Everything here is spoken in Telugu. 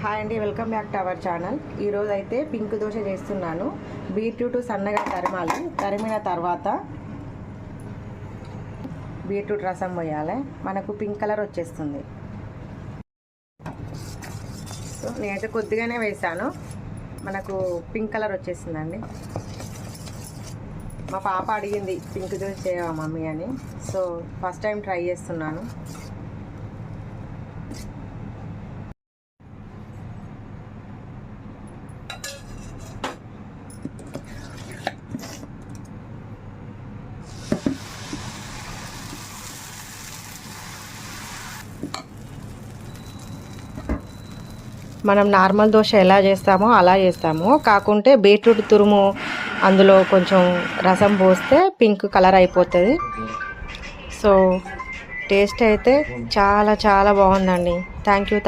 హాయ్ అండి, welcome back to our channel. ఈరోజు అయితే పింక్ దోశ చేస్తున్నాను. బీట్రూట్ సన్నగా తరిమాలి. తరిమిన తర్వాత బీట్రూట్ రసం పోయాలి, మనకు పింక్ కలర్ వచ్చేస్తుంది. సో నేనైతే కొద్దిగానే వేసాను, మనకు పింక్ కలర్ వచ్చేసిందండి. మా పాప అడిగింది పింక్ దోశ చేయవా మమ్మీ అని. సో ఫస్ట్ టైం ట్రై చేస్తున్నాను. మనం నార్మల్ దోశ ఎలా చేస్తామో అలా చేస్తాము, కాకుంటే బీట్రూట్ తురుము అందులో కొంచెం రసం పోస్తే పింక్ కలర్ అయిపోతుంది. సో టేస్ట్ అయితే చాలా చాలా బాగుందండి. Thank you.